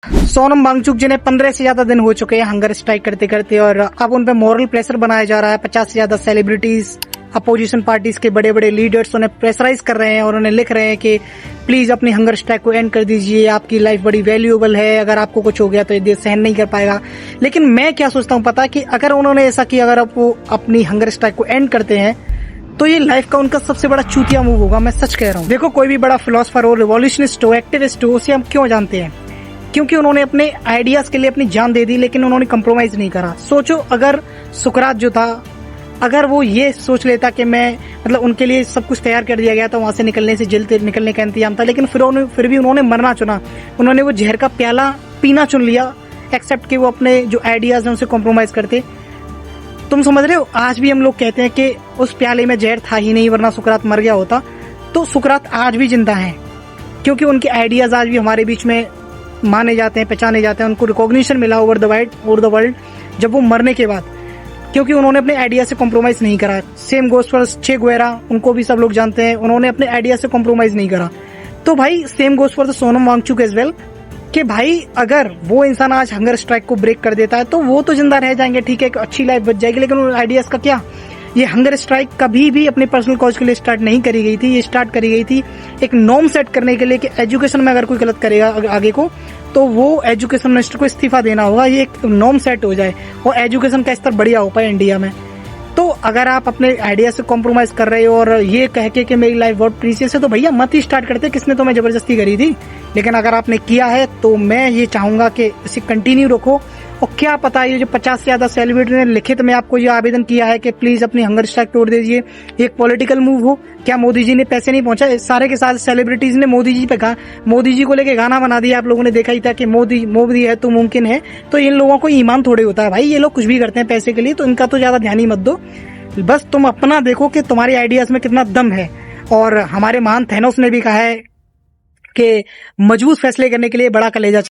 सोनम वांगचुक जिन्हें 15 से ज्यादा दिन हो चुके हैं हंगर स्ट्राइक करते करते, और अब उन पे मॉरल प्रेशर बनाया जा रहा है। 50 से ज्यादा सेलिब्रिटीज, अपोजिशन पार्टीज के बड़े बड़े लीडर्स उन्हें प्रेशराइज कर रहे हैं और उन्हें लिख रहे हैं कि प्लीज अपनी हंगर स्ट्राइक को एंड कर दीजिए, आपकी लाइफ बड़ी वैल्यूएबल है, अगर आपको कुछ हो गया तो ये देश सहन नहीं कर पाएगा। लेकिन मैं क्या सोचता हूँ पता है, कि अगर उन्होंने ऐसा किया, अगर वो अपनी हंगर स्ट्राइक को एंड करते हैं तो ये लाइफ का उनका सबसे बड़ा चूतिया मूव होगा। मैं सच कह रहा हूँ। देखो, कोई भी बड़ा फिलोसफर हो, रिवॉल्यूशनिस्ट हो, एक्टिविस्ट हो, उसे हम क्यों जानते हैं? क्योंकि उन्होंने अपने आइडियाज के लिए अपनी जान दे दी, लेकिन उन्होंने कंप्रोमाइज नहीं करा। सोचो, अगर सुकरात जो था, अगर वो ये सोच लेता कि मैं, मतलब उनके लिए सब कुछ तैयार कर दिया गया था, वहां से निकलने से, जेल से निकलने का इंतजाम था, लेकिन फिर भी उन्होंने मरना चुना। उन्होंने वो जहर का प्याला पीना चुन लिया, एक्सेप्ट कि वो अपने जो आइडियाज हैं उनसे कॉम्प्रोमाइज करते। तुम समझ रहे हो? आज भी हम लोग कहते हैं कि उस प्याले में जहर था ही नहीं, वरना सुकरात मर गया होता। तो सुकरात आज भी जिंदा है, क्योंकि उनके आइडियाज आज भी हमारे बीच में माने जाते हैं, पहचाने जाते हैं, उनको रिकॉग्निशन मिला ओवर द वर्ल्ड जब वो मरने के बाद, क्योंकि उन्होंने अपने आइडिया से कॉम्प्रोमाइज नहीं करा। सेम गोस फॉर चे गुवेरा, उनको भी सब लोग जानते हैं, उन्होंने अपने आइडिया से कॉम्प्रोमाइज नहीं करा। तो भाई same goes for the Sonam Wangchuk as well, कि भाई अगर वो इंसान आज हंगर स्ट्राइक को ब्रेक कर देता है तो वो तो जिंदा रह जाएंगे, ठीक है, अच्छी लाइफ बच जाएगी, लेकिन उन आइडियाज का क्या? ये हंगर स्ट्राइक कभी भी अपने पर्सनल कॉज के लिए स्टार्ट नहीं करी गई थी। ये स्टार्ट करी गई थी एक नॉर्म सेट करने के लिए, कि एजुकेशन में अगर कोई गलत करेगा आगे को, तो वो एजुकेशन मिनिस्टर को इस्तीफा देना होगा। ये एक नॉर्म सेट हो जाए और एजुकेशन का स्तर बढ़िया हो पाए इंडिया में। तो अगर आप अपने आइडिया से कॉम्प्रोमाइज कर रहे हो और ये कह के कि मेरी लाइफ बहुत प्रीशियस है, तो भैया मत ही स्टार्ट करते। किसने तुम्हें जबरदस्ती करी थी? लेकिन अगर आपने किया है तो मैं ये चाहूंगा कि इसे कंटिन्यू रखो। और क्या पता, ये जो 50 से ज्यादा सेलिब्रिटी ने लिखित में आपको ये आवेदन किया है कि प्लीज अपनी हंगर स्ट्राइक तोड़ दीजिए, एक पॉलिटिकल मूव हो। क्या मोदी जी ने पैसे नहीं पहुंचाए? सारे के सारे सेलिब्रिटीज ने मोदी जी पे कहा, मोदी जी को लेके गाना बना दिया। आप लोगों ने देखा ही था कि मोदी है तो मुमकिन है। तो इन लोगों को ईमान थोड़े होता है भाई, ये लोग कुछ भी करते हैं पैसे के लिए, तो इनका तो ज्यादा ध्यान ही मत दो। बस तुम अपना देखो कि तुम्हारी आइडियाज में कितना दम है। और हमारे महान थैनोस ने भी कहा है कि मजबूत फैसले करने के लिए बड़ा कलेजा